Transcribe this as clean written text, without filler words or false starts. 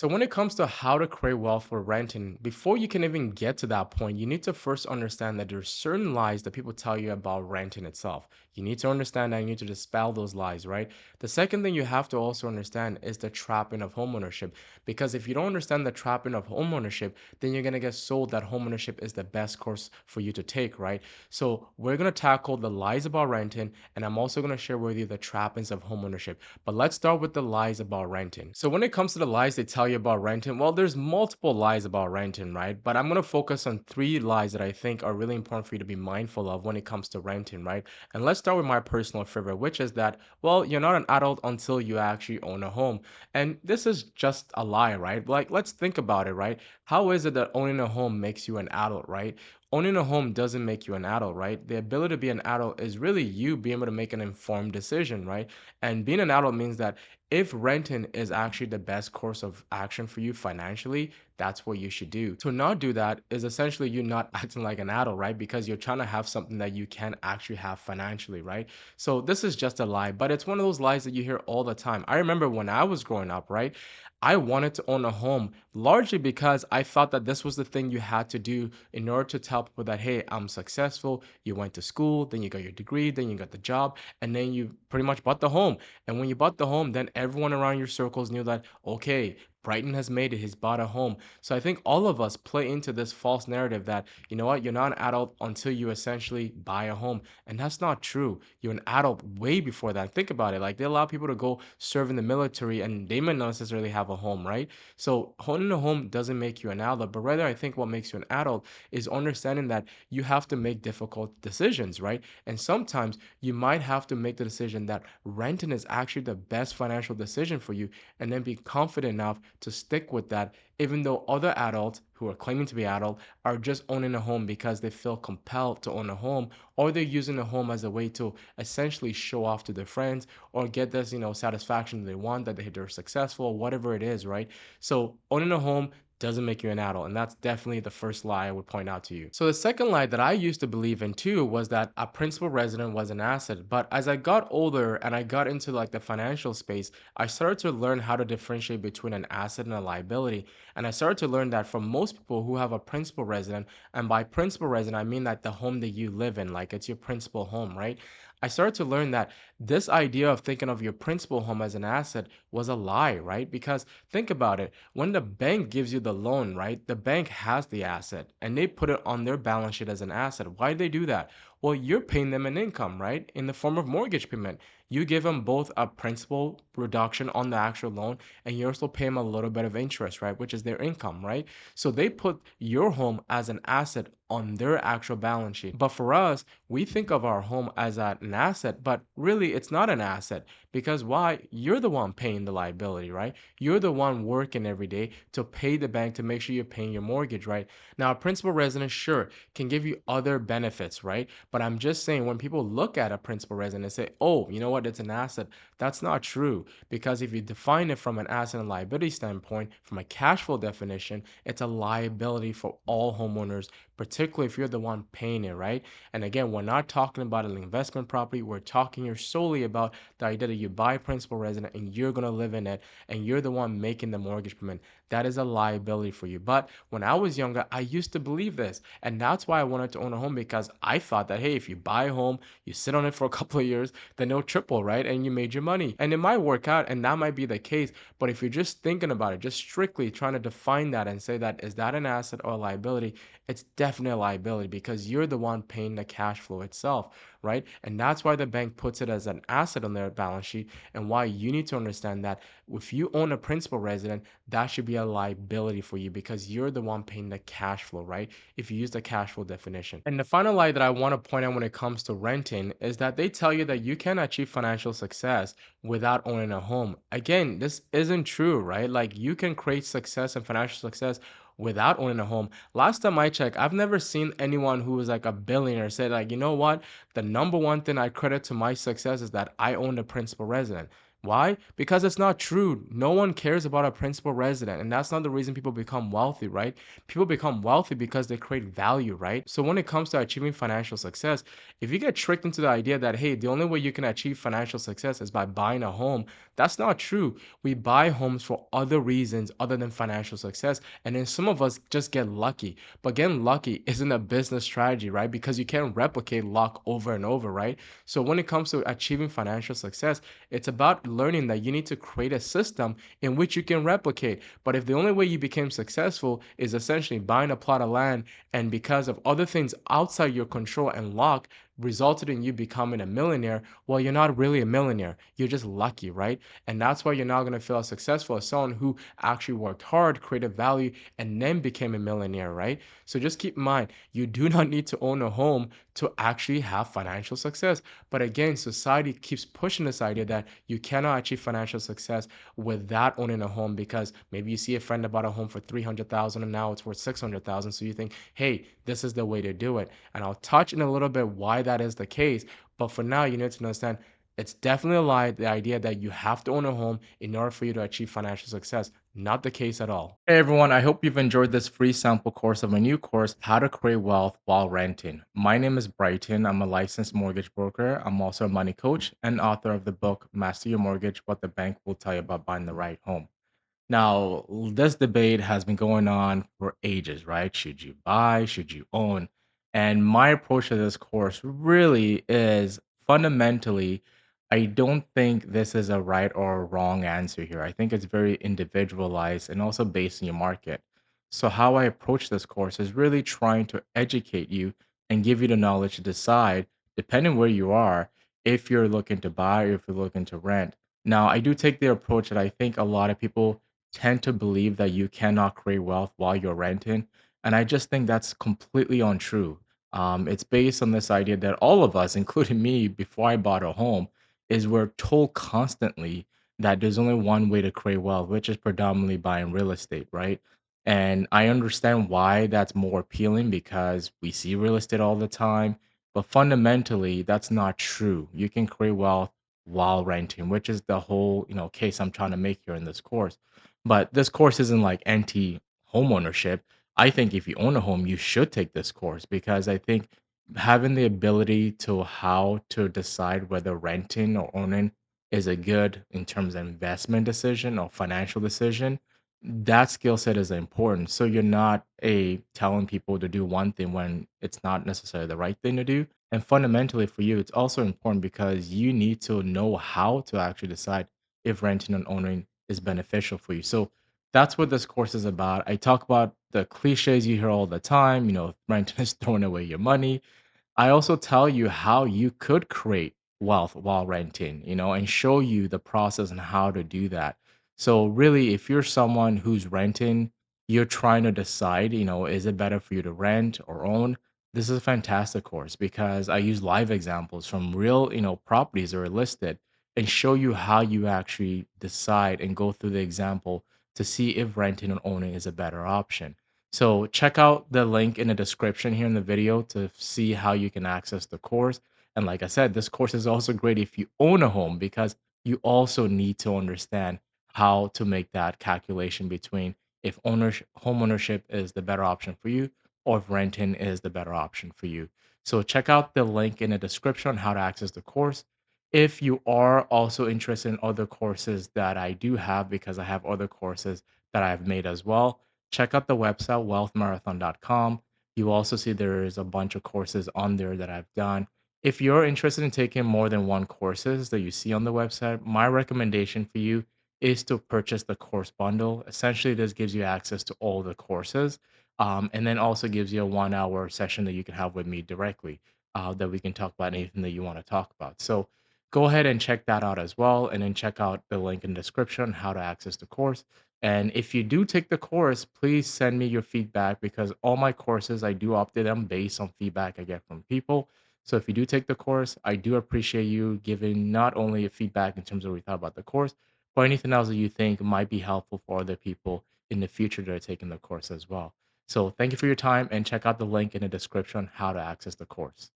So when it comes to how to create wealth for renting, before you can even get to that point, you need to first understand that there's certain lies that people tell you about renting itself. You need to understand that you need to dispel those lies, right? The second thing you have to also understand is the trapping of homeownership. Because if you don't understand the trapping of homeownership, then you're gonna get sold that homeownership is the best course for you to take, right? So we're gonna tackle the lies about renting, and I'm also gonna share with you the trappings of homeownership. But let's start with the lies about renting. So when it comes to the lies they tell you about renting, well, there's multiple lies about renting, right? But I'm going to focus on three lies that I think are really important for you to be mindful of when it comes to renting, right? And let's start with my personal favorite, which is that, well, you're not an adult until you actually own a home. And this is just a lie, right? Like, let's think about it, right? How is it that owning a home makes you an adult, right? Owning a home doesn't make you an adult, right? The ability to be an adult is really you being able to make an informed decision, right? And being an adult means that if renting is actually the best course of action for you financially, that's what you should do. To not do that is essentially you not acting like an adult, right? Because you're trying to have something that you can actually have financially, right? So this is just a lie, but it's one of those lies that you hear all the time. I remember when I was growing up, right? I wanted to own a home largely because I thought that this was the thing you had to do in order to tell people that, hey, I'm successful. You went to school, then you got your degree, then you got the job, and then you pretty much bought the home. And when you bought the home, then everyone around your circles knew that, okay, Brighton has made it. He's bought a home. So I think all of us play into this false narrative that, you know what, you're not an adult until you essentially buy a home. And that's not true. You're an adult way before that. Think about it. Like they allow people to go serve in the military and they might not necessarily have a home, right? So owning a home doesn't make you an adult, but rather I think what makes you an adult is understanding that you have to make difficult decisions, right? And sometimes you might have to make the decision that renting is actually the best financial decision for you, and then be confident enough to stick with that, even though other adults who are claiming to be adult are just owning a home because they feel compelled to own a home, or they're using a home as a way to essentially show off to their friends or get this, satisfaction they want, that they're successful, whatever it is, right? So owning a home doesn't make you an adult. And that's definitely the first lie I would point out to you. So the second lie that I used to believe in too was that a principal resident was an asset. But as I got older and I got into like the financial space, I started to learn how to differentiate between an asset and a liability. And I started to learn that for most people who have a principal resident, and by principal resident, I mean like the home that you live in, like it's your principal home, right? I started to learn that this idea of thinking of your principal home as an asset was a lie, right? Because think about it. When the bank gives you the loan, right, the bank has the asset and they put it on their balance sheet as an asset. Why do they do that? Well, you're paying them an income, right, in the form of mortgage payment. You give them both a principal reduction on the actual loan, and you also pay them a little bit of interest, right, which is their income, right? So they put your home as an asset on their actual balance sheet. But for us, we think of our home as an asset, but really it's not an asset because why? You're the one paying the liability, right? You're the one working every day to pay the bank to make sure you're paying your mortgage, right? Now, a principal residence, sure, can give you other benefits, right? But I'm just saying when people look at a principal residence and say, oh, you know what, it's an asset, that's not true. Because if you define it from an asset and liability standpoint, from a cash flow definition, it's a liability for all homeowners, particularly if you're the one paying it, right? And again, we're not talking about an investment property. We're talking here solely about the idea that you buy a principal resident and you're going to live in it and you're the one making the mortgage payment. That is a liability for you. But when I was younger, I used to believe this. And that's why I wanted to own a home because I thought that, hey, if you buy a home, you sit on it for a couple of years, then it'll triple, right? And you made your money. And it might work out and that might be the case. But if you're just thinking about it, just strictly trying to define that and say that, is that an asset or a liability? It's definitely a liability because you're the one paying the cash flow itself, right? And that's why the bank puts it as an asset on their balance sheet and why you need to understand that if you own a principal resident, that should be a liability for you because you're the one paying the cash flow, right? If you use the cash flow definition. And the final lie that I want to point out when it comes to renting is that they tell you that you can achieve financial success without owning a home. Again, this isn't true, right? Like you can create success and financial success without owning a home. Last time I checked, I've never seen anyone who was like a billionaire say like, you know what? The number one thing I credit to my success is that I own a principal resident. Why? Because it's not true. No one cares about a principal resident, and that's not the reason people become wealthy, right? People become wealthy because they create value, right? So when it comes to achieving financial success, if you get tricked into the idea that, hey, the only way you can achieve financial success is by buying a home, that's not true. We buy homes for other reasons other than financial success. And then some of us just get lucky. But getting lucky isn't a business strategy, right? Because you can't replicate luck over and over, right? So when it comes to achieving financial success, it's about learning that you need to create a system in which you can replicate. But if the only way you became successful is essentially buying a plot of land, and because of other things outside your control and luck resulted in you becoming a millionaire, well, you're not really a millionaire. You're just lucky, right? And that's why you're not going to feel as successful as someone who actually worked hard, created value, and then became a millionaire, right? So just keep in mind, you do not need to own a home to actually have financial success. But again, society keeps pushing this idea that you cannot achieve financial success without owning a home because maybe you see a friend that bought a home for 300,000 and now it's worth 600,000. So you think, hey, this is the way to do it. And I'll touch in a little bit why that is the case. But for now, you need to understand it's definitely a lie, the idea that you have to own a home in order for you to achieve financial success. Not the case at all. Hey everyone, I hope you've enjoyed this free sample course of my new course, How to Create Wealth While Renting. My name is Brighton. I'm a licensed mortgage broker. I'm also a money coach and author of the book, Master Your Mortgage: What the Bank Will Tell You About Buying the Right Home. Now, this debate has been going on for ages, right? Should you buy? Should you own? And my approach to this course really is fundamentally, I don't think this is a right or a wrong answer here. I think it's very individualized and also based on your market. So, how I approach this course is really trying to educate you and give you the knowledge to decide, depending where you are, if you're looking to buy or if you're looking to rent. Now, I do take the approach that I think a lot of people tend to believe that you cannot create wealth while you're renting. And I just think that's completely untrue. It's based on this idea that all of us, including me, before I bought a home, is we're told constantly that there's only one way to create wealth, which is predominantly buying real estate, right? And I understand why that's more appealing because we see real estate all the time. But fundamentally, that's not true. You can create wealth while renting, which is the whole, case I'm trying to make here in this course. But this course isn't like anti homeownership. I think if you own a home, you should take this course because I think having the ability to how to decide whether renting or owning is a good in terms of investment decision or financial decision, that skill set is important. So you're not a telling people to do one thing when it's not necessarily the right thing to do. And fundamentally for you, it's also important because you need to know how to actually decide if renting and owning is beneficial for you. So that's what this course is about. I talk about the cliches you hear all the time, renting is throwing away your money. I also tell you how you could create wealth while renting, and show you the process and how to do that. So really, if you're someone who's renting, you're trying to decide, is it better for you to rent or own? This is a fantastic course because I use live examples from real, properties that are listed and show you how you actually decide and go through the example to see if renting and owning is a better option. So check out the link in the description here in the video to see how you can access the course. And like I said, this course is also great if you own a home because you also need to understand how to make that calculation between if ownership, home ownership is the better option for you or if renting is the better option for you. So check out the link in the description on how to access the course. If you are also interested in other courses that I do have, because I have other courses that I've made as well, check out the website wealthmarathon.com. You also see there is a bunch of courses on there that I've done. If you're interested in taking more than one courses that you see on the website, my recommendation for you is to purchase the course bundle. Essentially, this gives you access to all the courses, and then also gives you a 1 hour session that you can have with me directly, that we can talk about anything that you want to talk about. So go ahead and check that out as well, and then check out the link in the description how to access the course. And if you do take the course, please send me your feedback because all my courses, I do update them based on feedback I get from people. So if you do take the course, I do appreciate you giving not only a feedback in terms of what you thought about the course, but anything else that you think might be helpful for other people in the future that are taking the course as well. So thank you for your time and check out the link in the description how to access the course.